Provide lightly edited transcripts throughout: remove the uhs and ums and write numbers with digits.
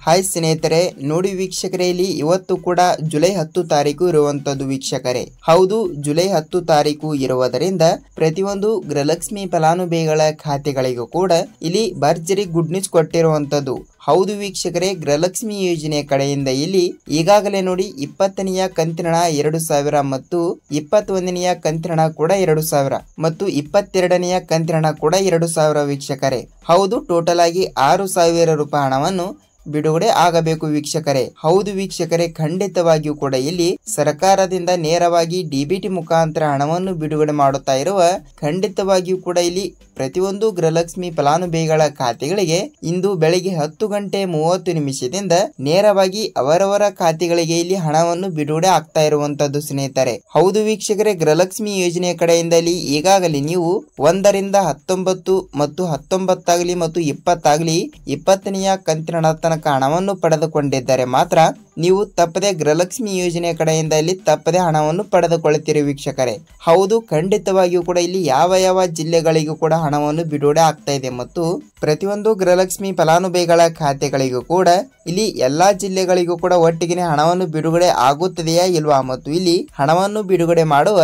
Hi ಸ್ನೇಹಿತರೆ, ನೋಡಿ ವೀಕ್ಷಕರೇ, ಇಲ್ಲಿ ಇವತ್ತು ಕೂಡ ಜುಲೈ 10 ತಾರೀಕು ಇರುವಂತದ್ದು ವೀಕ್ಷಕರೇ. ಹೌದು, ಜುಲೈ 10 ತಾರೀಕು ಇರುವುದರಿಂದ ಪ್ರತಿಯೊಂದು ಗೃಹಲಕ್ಷ್ಮಿ ಫಲಾನುಭವಿಗಳ ಖಾತೆಗಳಿಗೂ ಕೂಡ ಇಲ್ಲಿ ಭರ್ಜರಿ ಗುಡ್ ನ್ಯೂಸ್ ಕೊಟ್ಟಿರುವಂತದ್ದು. ಹೌದು ವೀಕ್ಷಕರೇ, ಗೃಹಲಕ್ಷ್ಮಿ ಯೋಜನೆ ಕಡೆಯಿಂದ ಇಲ್ಲಿ ಈಗಾಗಲೇ ನೋಡಿ 20ನೆಯ ಕಂತಿನ 2000 ಮತ್ತು 21ನೆಯ ಕಂತಿನ ಕೂಡ 2000 ಮತ್ತು 22ನೆಯ ಕಂತಿನ ಕೂಡ 2000 ವೀಕ್ಷಕರೇ. ಹೌದು, ಟೋಟಲ್ ಆಗಿ 6000 ರೂಪಾಯಿ ಹಣವನ್ನು ಬಿಡುಗಡೆ ಆಗಬೇಕು ವೀಕ್ಷಕರೇ. ಹೌದು ವೀಕ್ಷಕರೇ, ಖಂಡಿತವಾಗಿಯೂ ಕೂಡ ಇಲ್ಲಿ ಸರ್ಕಾರದಿಂದ ನೇರವಾಗಿ ಡಿಬಿಟಿ ಮುಖಾಂತರ ಹಣವನ್ನು ಬಿಡುಗಡೆ ಮಾಡುತ್ತಾ ಇರುವ ಖಂಡಿತವಾಗಿಯೂ ಕೂಡ ಇಲ್ಲಿ ಪ್ರತಿಯೊಂದು ಗೃಹಲಕ್ಷ್ಮಿ ಫಲಾನುಭವಿಗಳ ಖಾತೆಗಳಿಗೆ ಇಂದು ಬೆಳಿಗ್ಗೆ 10:30 ನೇರವಾಗಿ ಅವರವರ ಖಾತೆಗಳಿಗೆ ಇಲ್ಲಿ ಹಣವನ್ನು ಬಿಡುಗಡೆ ಆಗ್ತಾ ಇರುವಂತದ್ದು ಸ್ನೇಹಿತರೆ. ಹೌದು ವೀಕ್ಷಕರೇ, ಗೃಹಲಕ್ಷ್ಮಿ ಯೋಜನೆಯ ಕಡೆಯಿಂದ ಇಲ್ಲಿ ಈಗಾಗಲೇ ನೀವು 1 ರಿಂದ 19 ಮತ್ತು 19 ಆಗಲಿ ಮತ್ತು 20 ಆಗಲಿ 20ನೆಯ ಕಂತಿನ ತನಕ ಹಣವನ್ನು ಪಡೆದುಕೊಂಡಿದ್ದರೆ ಮಾತ್ರ ನೀವು ತಪ್ಪದೆ ಗೃಹಲಕ್ಷ್ಮಿ ಯೋಜನೆಯ ಕಡೆಯಿಂದ ಇಲ್ಲಿ ತಪ್ಪದೆ ಹಣವನ್ನು ಪಡೆದುಕೊಳ್ಳುತ್ತೀರಿ ವೀಕ್ಷಕರೇ. ಹೌದು, ಖಂಡಿತವಾಗಿಯೂ ಕೂಡ ಇಲ್ಲಿ ಯಾವ ಜಿಲ್ಲೆಗಳಿಗೂ ಕೂಡ ಹಣವನ್ನು ಬಿಡುಗಡೆ ಆಗ್ತಾ ಇದೆ ಮತ್ತು ಪ್ರತಿಯೊಂದು ಗೃಹಲಕ್ಷ್ಮಿ ಫಲಾನುಭವಿಗಳ ಖಾತೆಗಳಿಗೂ ಕೂಡ ಇಲ್ಲಿ ಎಲ್ಲಾ ಜಿಲ್ಲೆಗಳಿಗೂ ಕೂಡ ಒಟ್ಟಿಗೆ ಹಣವನ್ನು ಬಿಡುಗಡೆ ಆಗುತ್ತದೆಯಾ ಇಲ್ವಾ ಮತ್ತು ಇಲ್ಲಿ ಹಣವನ್ನು ಬಿಡುಗಡೆ ಮಾಡುವ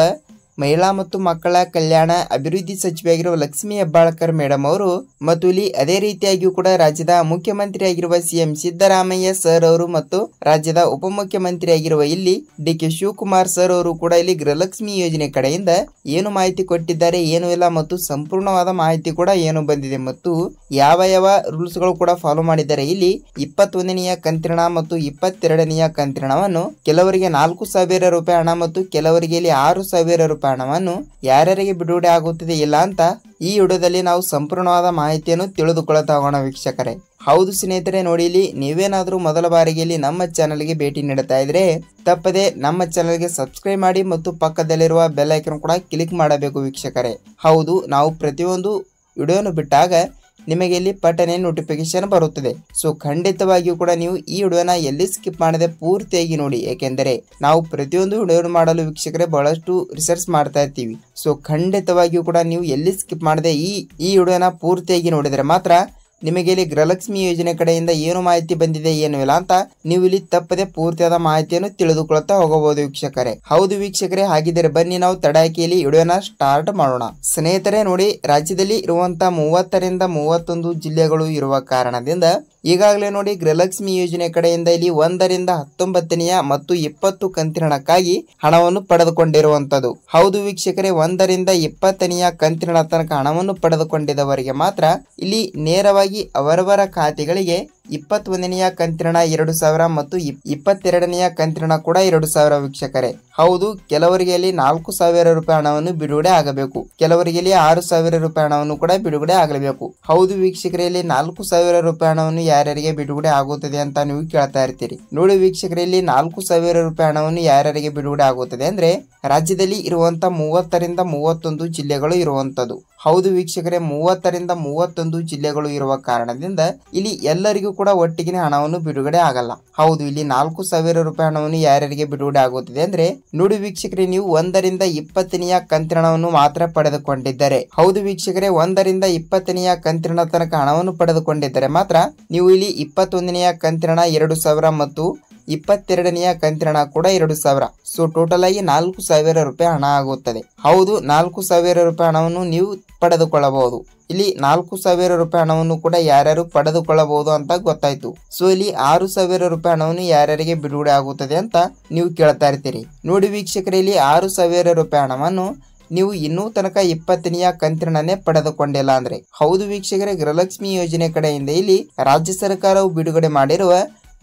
ಮಹಿಳಾ ಮತ್ತು ಮಕ್ಕಳ ಕಲ್ಯಾಣ ಅಭಿವೃದ್ಧಿ ಸಚಿವೆಯಾಗಿರುವ ಲಕ್ಷ್ಮೀ ಹೆಬ್ಬಾಳ್ಕರ್ ಮೇಡಮ್ ಅವರು ಮತ್ತು ಇಲ್ಲಿ ಅದೇ ರೀತಿಯಾಗಿಯೂ ಕೂಡ ರಾಜ್ಯದ ಮುಖ್ಯಮಂತ್ರಿ ಆಗಿರುವ ಸಿಎಂ ಸಿದ್ದರಾಮಯ್ಯ ಸರ್ ಅವರು ಮತ್ತು ರಾಜ್ಯದ ಉಪಮುಖ್ಯಮಂತ್ರಿ ಆಗಿರುವ ಇಲ್ಲಿ ಡಿ.ಕೆ. ಶಿವಕುಮಾರ್ ಸರ್ ಅವರು ಕೂಡ ಇಲ್ಲಿ ಗೃಹಲಕ್ಷ್ಮಿ ಯೋಜನೆ ಕಡೆಯಿಂದ ಏನು ಮಾಹಿತಿ ಕೊಟ್ಟಿದ್ದಾರೆ, ಏನು ಇಲ್ಲ ಮತ್ತು ಸಂಪೂರ್ಣವಾದ ಮಾಹಿತಿ ಕೂಡ ಏನು ಬಂದಿದೆ ಮತ್ತು ಯಾವ ರೂಲ್ಸ್ ಗಳು ಕೂಡ ಫಾಲೋ ಮಾಡಿದ್ದಾರೆ. ಇಲ್ಲಿ 21ನೆಯ ಕಂತಿನ ಮತ್ತು 22ನೆಯ ಕಂತಿನವನ್ನು ಕೆಲವರಿಗೆ 4000 ರೂಪಾಯಿ ಹಣ ಮತ್ತು ಕೆಲವರಿಗೆ ಇಲ್ಲಿ 6000 ರೂಪಾಯಿ ಹಣವನ್ನು ಯಾರ್ಯಾರಿಗೆ ಬಿಡುಗಡೆ ಆಗುತ್ತದೆ ಇಲ್ಲ ಅಂತ ಈ ವಿಡಿಯೋದಲ್ಲಿ ನಾವು ಸಂಪೂರ್ಣವಾದ ಮಾಹಿತಿಯನ್ನು ತಿಳಿದುಕೊಳ್ಳುತ್ತಾ ಹೋಗೋಣ ವೀಕ್ಷಕರೇ. ಹೌದು ಸ್ನೇಹಿತರೆ, ನೋಡಿ ಇಲ್ಲಿ ನೀವೇನಾದ್ರೂ ಮೊದಲ ಬಾರಿಗೆ ಇಲ್ಲಿ ನಮ್ಮ ಚಾನಲ್ಗೆ ಭೇಟಿ ನೀಡುತ್ತಾ ಇದ್ರೆ ತಪ್ಪದೆ ನಮ್ಮ ಚಾನಲ್ಗೆ ಸಬ್ಸ್ಕ್ರೈಬ್ ಮಾಡಿ ಮತ್ತು ಪಕ್ಕದಲ್ಲಿರುವ ಬೆಲ್ ಐಕಾನ್ ಕೂಡ ಕ್ಲಿಕ್ ಮಾಡಬೇಕು ವೀಕ್ಷಕರೇ. ಹೌದು, ನಾವು ಪ್ರತಿಯೊಂದು ವಿಡಿಯೋನು ಬಿಟ್ಟಾಗ ನಿಮಗೆ ಇಲ್ಲಿ ಪಟ್ಟನೆ ನೋಟಿಫಿಕೇಶನ್ ಬರುತ್ತದೆ. ಸೊ ಖಂಡಿತವಾಗಿಯೂ ಕೂಡ ನೀವು ಈ ವಿಡಿಯೋನ ಎಲ್ಲಿ ಸ್ಕಿಪ್ ಮಾಡದೆ ಪೂರ್ತಿಯಾಗಿ ನೋಡಿ, ಏಕೆಂದರೆ ನಾವು ಪ್ರತಿಯೊಂದು ವಿಡಿಯೋ ಮಾಡಲು ವೀಕ್ಷಕರೇ ಬಹಳಷ್ಟು ರಿಸರ್ಚ್ ಮಾಡ್ತಾ ಇರ್ತೀವಿ. ಸೊ ಖಂಡಿತವಾಗಿಯೂ ಕೂಡ ನೀವು ಎಲ್ಲಿ ಸ್ಕಿಪ್ ಮಾಡದೆ ಈ ವಿಡಿಯೋನ ಪೂರ್ತಿಯಾಗಿ ನೋಡಿದರೆ ಮಾತ್ರ ನಿಮಗೆ ಇಲ್ಲಿ ಗೃಹಲಕ್ಷ್ಮಿ ಯೋಜನೆ ಕಡೆಯಿಂದ ಏನು ಮಾಹಿತಿ ಬಂದಿದೆ ಏನು ಇಲ್ಲ ಅಂತ ನೀವು ಇಲ್ಲಿ ತಪ್ಪದೆ ಪೂರ್ತಿಯಾದ ಮಾಹಿತಿಯನ್ನು ತಿಳಿದುಕೊಳ್ಳುತ್ತಾ ಹೋಗಬಹುದು ವೀಕ್ಷಕರೇ. ಹೌದು ವೀಕ್ಷಕರೇ, ಹಾಗಿದ್ದರೆ ಬನ್ನಿ ನಾವು ತಡಾಕಿಯಲ್ಲಿ ವಿಡಿಯೋನ ಸ್ಟಾರ್ಟ್ ಮಾಡೋಣ. ಸ್ನೇಹಿತರೆ ನೋಡಿ, ರಾಜ್ಯದಲ್ಲಿ ಇರುವಂತಹ 30 ರಿಂದ 31 ಜಿಲ್ಲೆಗಳು ಇರುವ ಕಾರಣದಿಂದ ಈಗಾಗಲೇ ನೋಡಿ ಗೃಹಲಕ್ಷ್ಮಿ ಯೋಜನೆ ಕಡೆಯಿಂದ ಇಲ್ಲಿ 1 ರಿಂದ 19ನೆಯ ಮತ್ತು 20 ಕಂತಿನಕ್ಕಾಗಿ ಹಣವನ್ನು ಪಡೆದುಕೊಂಡಿರುವಂತದ್ದು. ಹೌದು ವೀಕ್ಷಕರೇ, 1 ರಿಂದ 20ನೆಯ ಕಂತಿನ ತನಕ ಹಣವನ್ನು ಪಡೆದುಕೊಂಡಿದ್ದವರಿಗೆ ಮಾತ್ರ ಇಲ್ಲಿ ನೇರವಾಗಿ ಅವರವರ ಖಾತೆಗಳಿಗೆ 21ನೆಯ ಕಂತಿನ 2000 ಮತ್ತು 22ನೆಯ ಕಂತಿನ ಕೂಡ 2000 ವೀಕ್ಷಕರೇ. ಹೌದು, ಕೆಲವರಿಗೆ ಇಲ್ಲಿ 4000 ರೂಪಾಯಿ ಹಣವನ್ನು ಬಿಡುಗಡೆ ಆಗಬೇಕು, ಕೆಲವರಿಗೆ ಇಲ್ಲಿ 6000 ರೂಪಾಯಿ ಹಣವನ್ನು ಕೂಡ ಬಿಡುಗಡೆ ಆಗಲೇಬೇಕು. ಹೌದು ವೀಕ್ಷಕರೇ, ಇಲ್ಲಿ 4000 ರೂಪಾಯಿ ಹಣವನ್ನು ಯಾರ್ಯಾರಿಗೆ ಬಿಡುಗಡೆ ಆಗುತ್ತದೆ ಅಂತ ನೀವು ಕೇಳ್ತಾ ಇರ್ತೀರಿ. ನೋಡಿ ವೀಕ್ಷಕರೇ, ಇಲ್ಲಿ 4000 ರೂಪಾಯಿ ಹಣವನ್ನು ಯಾರ್ಯಾರಿಗೆ ಬಿಡುಗಡೆ ಆಗುತ್ತದೆ ಅಂದ್ರೆ ರಾಜ್ಯದಲ್ಲಿ ಇರುವಂತ 30 ರಿಂದ 31 ಜಿಲ್ಲೆಗಳು ಇರುವಂತದ್ದು. ಹೌದು ವೀಕ್ಷಕರೇ, 30 ರಿಂದ 31 ಜಿಲ್ಲೆಗಳು ಇರುವ ಕಾರಣದಿಂದ ಇಲ್ಲಿ ಎಲ್ಲರಿಗೂ ಕೂಡ ಒಟ್ಟಿಗೆ ಹಣವನ್ನು ಬಿಡುಗಡೆ ಆಗಲ್ಲ. ಹೌದು, ಇಲ್ಲಿ 4000 ರೂಪಾಯಿ ಹಣವನ್ನು ಯಾರ್ಯಾರಿಗೆ ಬಿಡುಗಡೆ ಆಗುತ್ತದೆ ಅಂದ್ರೆ ನೋಡಿ ವೀಕ್ಷಕರೇ, ನೀವು 1 ರಿಂದ 20ನೆಯ ಕಂತಿನವನ್ನು ಮಾತ್ರ ಪಡೆದುಕೊಂಡಿದ್ದರೆ, ಹೌದು ವೀಕ್ಷಕರೇ, 1 ರಿಂದ 20ನೆಯ ಕಂತಿನ ತನಕ ಹಣವನ್ನು ಪಡೆದುಕೊಂಡಿದ್ದರೆ ಮಾತ್ರ ನೀವು ಇಲ್ಲಿ 21ನೆಯ ಕಂತಿನ 2000 ಮತ್ತು 22ನೆಯ ಕಂತಿನ ಕೂಡ 2000. ಸೊ ಟೋಟಲ್ ಆಗಿ 4000 ರೂಪಾಯಿ ಹಣ ಆಗುತ್ತದೆ. ಹೌದು, 4000 ರೂಪಾಯಿ ಹಣವನ್ನು ನೀವು ಪಡೆದುಕೊಳ್ಳಬಹುದು. ಇಲ್ಲಿ 4000 ರೂಪಾಯಿ ಹಣವನ್ನು ಕೂಡ ಯಾರ್ಯಾರು ಪಡೆದುಕೊಳ್ಳಬಹುದು ಅಂತ ಗೊತ್ತಾಯ್ತು. ಸೊ ಇಲ್ಲಿ 6000 ರೂಪಾಯಿ ಹಣವನ್ನು ಯಾರ್ಯಾರಿಗೆ ಬಿಡುಗಡೆ ಆಗುತ್ತದೆ ಅಂತ ನೀವು ಕೇಳ್ತಾ ಇರ್ತೀರಿ. ನೋಡಿ ವೀಕ್ಷಕರೇ, ಇಲ್ಲಿ 6000 ರೂಪಾಯಿ ಹಣವನ್ನು ನೀವು ಇನ್ನೂ ತನಕ 20ನೆಯ ಕಂತಿನನ್ನೇ ಪಡೆದುಕೊಂಡಿಲ್ಲ ಅಂದ್ರೆ, ಹೌದು ವೀಕ್ಷಕರೇ, ಗೃಹಲಕ್ಷ್ಮಿ ಯೋಜನೆ ಕಡೆಯಿಂದ ಇಲ್ಲಿ ರಾಜ್ಯ ಸರ್ಕಾರವು ಬಿಡುಗಡೆ ಮಾಡಿರುವ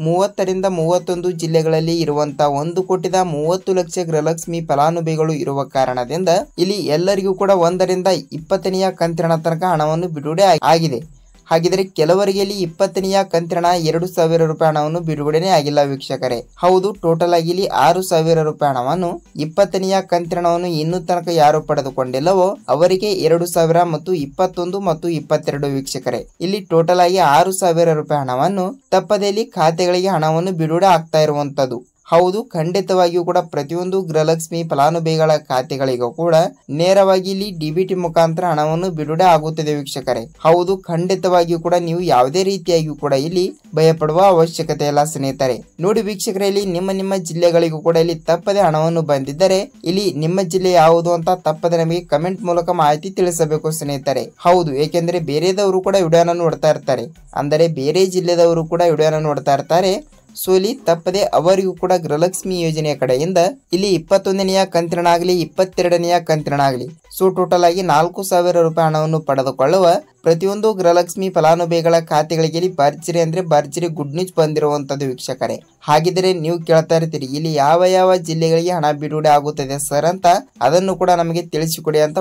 30 ರಿಂದ 31 ಜಿಲ್ಲೆಗಳಲ್ಲಿ ಇರುವಂತಹ 1,30,00,000 ಗೃಹಲಕ್ಷ್ಮಿ ಫಲಾನುಭವಿಗಳು ಇರುವ ಕಾರಣದಿಂದ ಇಲ್ಲಿ ಎಲ್ಲರಿಗೂ ಕೂಡ 1 ರಿಂದ 20ನೆಯ ಕಂತಿನ ತನಕ ಹಣವನ್ನು ಬಿಡುಗಡೆ ಆಗಿದೆ. ಹಾಗಿದ್ರೆ ಕೆಲವರಿಗೆ ಇಲ್ಲಿ 20ನೆಯ ಕಂತಿನ 2000 ರೂಪಾಯಿ ಹಣವನ್ನು ಬಿಡುಗಡೆನೇ ಆಗಿಲ್ಲ ವೀಕ್ಷಕರೇ. ಹೌದು, ಟೋಟಲ್ ಆಗಿ ಇಲ್ಲಿ 6000 ರೂಪಾಯಿ ಹಣವನ್ನು 20ನೆಯ ಕಂತಿನವನ್ನು ಇನ್ನೂ ತನಕ ಯಾರು ಪಡೆದುಕೊಂಡಿಲ್ಲವೋ ಅವರಿಗೆ 2000 ಮತ್ತು 21 ಮತ್ತು 22 ವೀಕ್ಷಕರೇ. ಇಲ್ಲಿ ಟೋಟಲ್ ಆಗಿ 6000 ರೂಪಾಯಿ ಹಣವನ್ನು ತಪ್ಪದೇ ಇಲ್ಲಿ ಖಾತೆಗಳಿಗೆ ಹಣವನ್ನು ಬಿಡುಗಡೆ ಆಗ್ತಾ ಇರುವಂತದ್ದು. ಹೌದು, ಖಂಡಿತವಾಗಿಯೂ ಕೂಡ ಪ್ರತಿಯೊಂದು ಗೃಹಲಕ್ಷ್ಮಿ ಫಲಾನುಭವಿಗಳ ಖಾತೆಗಳಿಗೂ ಕೂಡ ನೇರವಾಗಿ ಇಲ್ಲಿ ಡಿಬಿಟಿ ಮುಖಾಂತರ ಹಣವನ್ನು ಬಿಡುಗಡೆ ಆಗುತ್ತದೆ ವೀಕ್ಷಕರೇ. ಹೌದು, ಖಂಡಿತವಾಗಿಯೂ ಕೂಡ ನೀವು ಯಾವುದೇ ರೀತಿಯಾಗಿಯೂ ಕೂಡ ಇಲ್ಲಿ ಭಯಪಡುವ ಅವಶ್ಯಕತೆ ಇಲ್ಲ ಸ್ನೇಹಿತರೆ. ನೋಡಿ ವೀಕ್ಷಕರೇ, ಇಲ್ಲಿ ನಿಮ್ಮ ಜಿಲ್ಲೆಗಳಿಗೂ ಕೂಡ ಇಲ್ಲಿ ತಪ್ಪದೆ ಹಣವನ್ನು ಬಂದಿದ್ದರೆ ಇಲ್ಲಿ ನಿಮ್ಮ ಜಿಲ್ಲೆ ಯಾವುದು ಅಂತ ತಪ್ಪದೆ ನಮಗೆ ಕಮೆಂಟ್ ಮೂಲಕ ಮಾಹಿತಿ ತಿಳಿಸಬೇಕು ಸ್ನೇಹಿತರೆ. ಹೌದು, ಏಕೆಂದ್ರೆ ಬೇರೆದವರು ಕೂಡ ವಿಡಿಯೋನ ನೋಡ್ತಾ ಇರ್ತಾರೆ, ಅಂದರೆ ಬೇರೆ ಜಿಲ್ಲೆದವರು ಕೂಡ ವಿಡಿಯೋನ ನೋಡ್ತಾ ಇರ್ತಾರೆ. ಸೊ ಇಲ್ಲಿ ತಪ್ಪದೆ ಅವರಿಗೂ ಕೂಡ ಗೃಹಲಕ್ಷ್ಮಿ ಯೋಜನೆಯ ಕಡೆಯಿಂದ ಇಲ್ಲಿ 21ನೆಯ ಕಂತಿನಾಗಲಿ 22ನೆಯ ಕಂತಿನಾಗಲಿ ಸೊ ಟೋಟಲ್ ಆಗಿ 4,000 ರೂಪಾಯಿ ಹಣವನ್ನು ಪಡೆದುಕೊಳ್ಳುವ ಪ್ರತಿಯೊಂದು ಗೃಹಲಕ್ಷ್ಮಿ ಫಲಾನುಭವಿಗಳ ಖಾತೆಗಳಿಗೆ ಇಲ್ಲಿ ಭರ್ಜರಿ ಅಂದ್ರೆ ಭರ್ಜರಿ ಗುಡ್ ನ್ಯೂಸ್ ಬಂದಿರುವಂತದ್ದು ವೀಕ್ಷಕರೇ. ಹಾಗಿದ್ರೆ ನೀವು ಕೇಳ್ತಾ ಇರ್ತೀರಿ ಇಲ್ಲಿ ಯಾವ ಜಿಲ್ಲೆಗಳಿಗೆ ಹಣ ಬಿಡುಗಡೆ ಆಗುತ್ತದೆ ಸರ್ ಅಂತ, ಅದನ್ನು ಕೂಡ ನಮಗೆ ತಿಳಿಸಿಕೊಡಿ ಅಂತ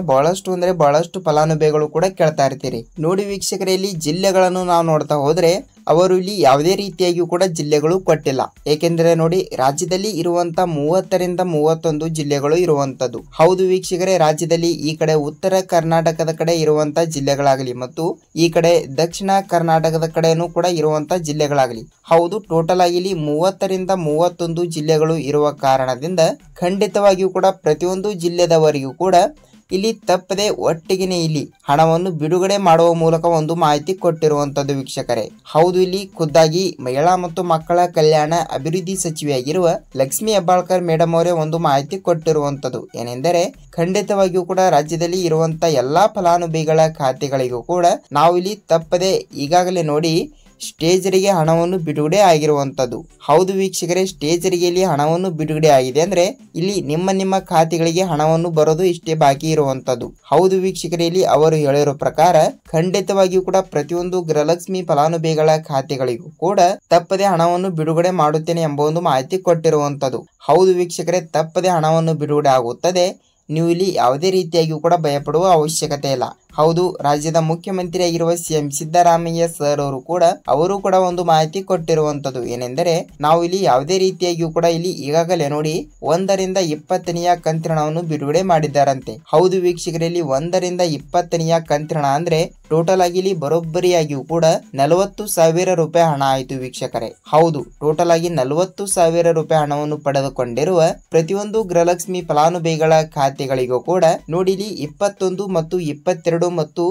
ಬಹಳಷ್ಟು ಫಲಾನುಭವಿಗಳು ಕೂಡ ಕೇಳ್ತಾ ಇರ್ತೀರಿ. ನೋಡಿ ವೀಕ್ಷಕರೇ, ಇಲ್ಲಿ ಜಿಲ್ಲೆಗಳನ್ನು ನಾವು ನೋಡ್ತಾ ಹೋದ್ರೆ ಅವರು ಇಲ್ಲಿ ಯಾವುದೇ ರೀತಿಯಾಗಿಯೂ ಕೂಡ ಜಿಲ್ಲೆಗಳು ಕೊಟ್ಟಿಲ್ಲ. ಏಕೆಂದರೆ ನೋಡಿ, ರಾಜ್ಯದಲ್ಲಿ ಇರುವಂತ 30ರಿಂದ 31 ಜಿಲ್ಲೆಗಳು ಇರುವಂತದ್ದು. ಹೌದು ವೀಕ್ಷಕರೇ, ರಾಜ್ಯದಲ್ಲಿ ಈ ಕಡೆ ಉತ್ತರ ಕರ್ನಾಟಕದ ಕಡೆ ಇರುವಂತ ಜಿಲ್ಲೆಗಳಾಗಲಿ ಮತ್ತು ಈ ಕಡೆ ದಕ್ಷಿಣ ಕರ್ನಾಟಕದ ಕಡೆನೂ ಕೂಡ ಇರುವಂತ ಜಿಲ್ಲೆಗಳಾಗಲಿ, ಹೌದು ಟೋಟಲ್ ಆಗಿ ಇಲ್ಲಿ 30ರಿಂದ 31 ಜಿಲ್ಲೆಗಳು ಇರುವ ಕಾರಣದಿಂದ ಖಂಡಿತವಾಗಿಯೂ ಕೂಡ ಪ್ರತಿಯೊಂದು ಜಿಲ್ಲೆದವರಿಗೂ ಕೂಡ ಇಲ್ಲಿ ತಪ್ಪದೆ ಒಟ್ಟಿಗೆ ಇಲ್ಲಿ ಹಣವನ್ನು ಬಿಡುಗಡೆ ಮಾಡುವ ಮೂಲಕ ಒಂದು ಮಾಹಿತಿ ಕೊಟ್ಟಿರುವಂತದ್ದು ವೀಕ್ಷಕರೇ. ಹೌದು, ಇಲ್ಲಿ ಖುದ್ದಾಗಿ ಮಹಿಳಾ ಮತ್ತು ಮಕ್ಕಳ ಕಲ್ಯಾಣ ಅಭಿವೃದ್ಧಿ ಸಚಿವೆಯಾಗಿರುವ ಲಕ್ಷ್ಮಿ ಹೆಬ್ಬಾಳ್ಕರ್ ಮೇಡಮ್ ಅವರೇ ಒಂದು ಮಾಹಿತಿ ಕೊಟ್ಟಿರುವಂತದ್ದು ಏನೆಂದರೆ, ಖಂಡಿತವಾಗಿಯೂ ಕೂಡ ರಾಜ್ಯದಲ್ಲಿ ಇರುವಂತ ಎಲ್ಲಾ ಫಲಾನುಭವಿಗಳ ಖಾತೆಗಳಿಗೂ ಕೂಡ ನಾವು ಇಲ್ಲಿ ತಪ್ಪದೆ ಈಗಾಗಲೇ ನೋಡಿ ಸ್ಟೇಜರಿಗೆ ಹಣವನ್ನು ಬಿಡುಗಡೆ ಆಗಿರುವಂತದ್ದು. ಹೌದು ವೀಕ್ಷಕರೇ, ಸ್ಟೇಜರಿಗೆ ಇಲ್ಲಿ ಹಣವನ್ನು ಬಿಡುಗಡೆ ಆಗಿದೆ ಅಂದ್ರೆ ಇಲ್ಲಿ ನಿಮ್ಮ ಖಾತೆಗಳಿಗೆ ಹಣವನ್ನು ಬರೋದು ಇಷ್ಟೇ ಬಾಕಿ ಇರುವಂತದ್ದು. ಹೌದು ವೀಕ್ಷಕರೇ, ಇಲ್ಲಿ ಅವರು ಹೇಳಿರೋ ಪ್ರಕಾರ ಖಂಡಿತವಾಗಿಯೂ ಕೂಡ ಪ್ರತಿಯೊಂದು ಗೃಹಲಕ್ಷ್ಮಿ ಫಲಾನುಭವಿಗಳ ಖಾತೆಗಳಿಗೂ ಕೂಡ ತಪ್ಪದೆ ಹಣವನ್ನು ಬಿಡುಗಡೆ ಮಾಡುತ್ತೇನೆ ಎಂಬ ಒಂದು ಮಾಹಿತಿ ಕೊಟ್ಟಿರುವಂತದ್ದು. ಹೌದು ವೀಕ್ಷಕರೇ, ತಪ್ಪದೆ ಹಣವನ್ನು ಬಿಡುಗಡೆ ಆಗುತ್ತದೆ. ನೀವು ಇಲ್ಲಿ ಯಾವುದೇ ರೀತಿಯಾಗಿಯೂ ಕೂಡ ಭಯಪಡುವ ಅವಶ್ಯಕತೆ ಇಲ್ಲ. ಹೌದು, ರಾಜ್ಯದ ಮುಖ್ಯಮಂತ್ರಿಯಾಗಿರುವ ಸಿಎಂ ಸಿದ್ದರಾಮಯ್ಯ ಸರ್ ಅವರು ಕೂಡ ಒಂದು ಮಾಹಿತಿ ಕೊಟ್ಟಿರುವಂತದ್ದು ಏನೆಂದರೆ, ನಾವು ಇಲ್ಲಿ ಯಾವುದೇ ರೀತಿಯಾಗಿಯೂ ಕೂಡ ಇಲ್ಲಿ ಈಗಾಗಲೇ ನೋಡಿ 1ರಿಂದ 20ನೆಯ ಕಂತಿನವನ್ನು ಬಿಡುಗಡೆ ಮಾಡಿದ್ದಾರಂತೆ. ಹೌದು ವೀಕ್ಷಕರಲ್ಲಿ, 1ರಿಂದ 20ನೆಯ ಕಂತಿನ ಅಂದ್ರೆ ಟೋಟಲ್ ಆಗಿ ಇಲ್ಲಿ ಬರೋಬ್ಬರಿಯಾಗಿಯೂ ಕೂಡ 40,000 ರೂಪಾಯಿ ಹಣ ಆಯಿತು ವೀಕ್ಷಕರೇ. ಹೌದು, ಟೋಟಲ್ ಆಗಿ 40,000 ರೂಪಾಯಿ ಹಣವನ್ನು ಪಡೆದುಕೊಂಡಿರುವ ಪ್ರತಿಯೊಂದು ಗೃಹಲಕ್ಷ್ಮಿ ಫಲಾನುಭವಿಗಳ ಖಾತೆಗಳಿಗೂ ಕೂಡ ನೋಡಿ ಇಲ್ಲಿ 21 ಮತ್ತು 22 ಮತ್ತು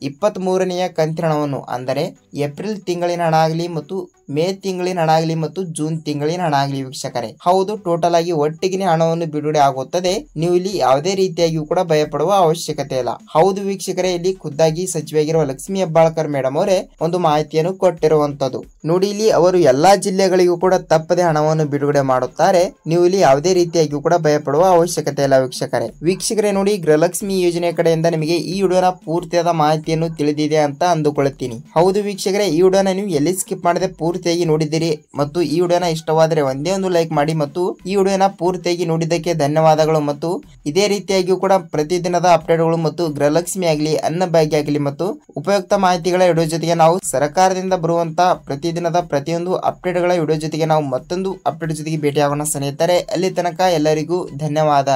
23ನೆಯ ಕಂತಿನವನ್ನು ಅಂದರೆ ಏಪ್ರಿಲ್ ತಿಂಗಳಿನ ಹಣ ಆಗಲಿ ಮತ್ತು ಮೇ ತಿಂಗಳಿನ ಹಣ ಆಗಲಿ ಮತ್ತು ಜೂನ್ ತಿಂಗಳಿನ ಹಣ ಆಗಲಿ ವೀಕ್ಷಕರೇ. ಹೌದು, ಟೋಟಲ್ ಆಗಿ ಒಟ್ಟಿಗೆ ಹಣವನ್ನು ಬಿಡುಗಡೆ ಆಗುತ್ತದೆ. ನೀವು ಇಲ್ಲಿ ಯಾವುದೇ ರೀತಿಯಾಗಿಯೂ ಕೂಡ ಭಯಪಡುವ ಅವಶ್ಯಕತೆ ಇಲ್ಲ. ಹೌದು ವೀಕ್ಷಕರೇ, ಇಲ್ಲಿ ಖುದ್ದಾಗಿ ಸಚಿವೆಯಾಗಿರುವ ಲಕ್ಷ್ಮಿ ಹೆಬ್ಬಾಳ್ಕರ್ ಮೇಡಮ್ ಅವರೇ ಒಂದು ಮಾಹಿತಿಯನ್ನು ಕೊಟ್ಟಿರುವಂತದ್ದು. ನೋಡಿ, ಇಲ್ಲಿ ಅವರು ಎಲ್ಲಾ ಜಿಲ್ಲೆಗಳಿಗೂ ಕೂಡ ತಪ್ಪದೆ ಹಣವನ್ನು ಬಿಡುಗಡೆ ಮಾಡುತ್ತಾರೆ. ನೀವು ಇಲ್ಲಿ ಯಾವುದೇ ರೀತಿಯಾಗಿಯೂ ಕೂಡ ಭಯಪಡುವ ಅವಶ್ಯಕತೆ ಇಲ್ಲ ವೀಕ್ಷಕರೇ. ನೋಡಿ, ಗೃಹಲಕ್ಷ್ಮಿ ಯೋಜನೆ ಕಡೆಯಿಂದ ನಿಮಗೆ ಈ ವಿಡಿಯೋನ ಪೂರ್ತಿಯಾದ ಮಾಹಿತಿಯನ್ನು ತಿಳಿದಿದೆ ಅಂತ ಅಂದುಕೊಳ್ಳುತ್ತೀನಿ. ಹೌದು ವೀಕ್ಷಕರೇ, ಈ ವಿಡಿಯೋನ ನೀವು ಎಲ್ಲಿ ಸ್ಕಿಪ್ ಮಾಡದೆ ಪೂರ್ತಿಯಾಗಿ ನೋಡಿದ್ದೀರಿ ಮತ್ತು ಈ ವಿಡಿಯೋನ ಇಷ್ಟವಾದರೆ ಒಂದೇ ಒಂದು ಲೈಕ್ ಮಾಡಿ ಮತ್ತು ಈ ವಿಡಿಯೋನ ಪೂರ್ತಿಯಾಗಿ ನೋಡಿದ್ದಕ್ಕೆ ಧನ್ಯವಾದಗಳು. ಮತ್ತು ಇದೇ ರೀತಿಯಾಗಿಯೂ ಕೂಡ ಪ್ರತಿದಿನದ ಅಪ್ಡೇಟ್ಗಳು ಮತ್ತು ಗೃಹಲಕ್ಷ್ಮಿ ಆಗಲಿ ಅನ್ನಭಾಗ್ಯ ಆಗಲಿ ಮತ್ತು ಉಪಯುಕ್ತ ಮಾಹಿತಿಗಳ ವಿಡಿಯೋ ಜೊತೆಗೆ ನಾವು ಸರ್ಕಾರದಿಂದ ಬರುವಂತಹ ಪ್ರತಿದಿನದ ಪ್ರತಿಯೊಂದು ಅಪ್ಡೇಟ್ಗಳ ವಿಡಿಯೋ ಜೊತೆಗೆ ನಾವು ಮತ್ತೊಂದು ಅಪ್ಡೇಟ್ ಜೊತೆಗೆ ಭೇಟಿಯಾಗೋಣ ಸ್ನೇಹಿತರೆ. ಅಲ್ಲಿ ತನಕ ಎಲ್ಲರಿಗೂ ಧನ್ಯವಾದ.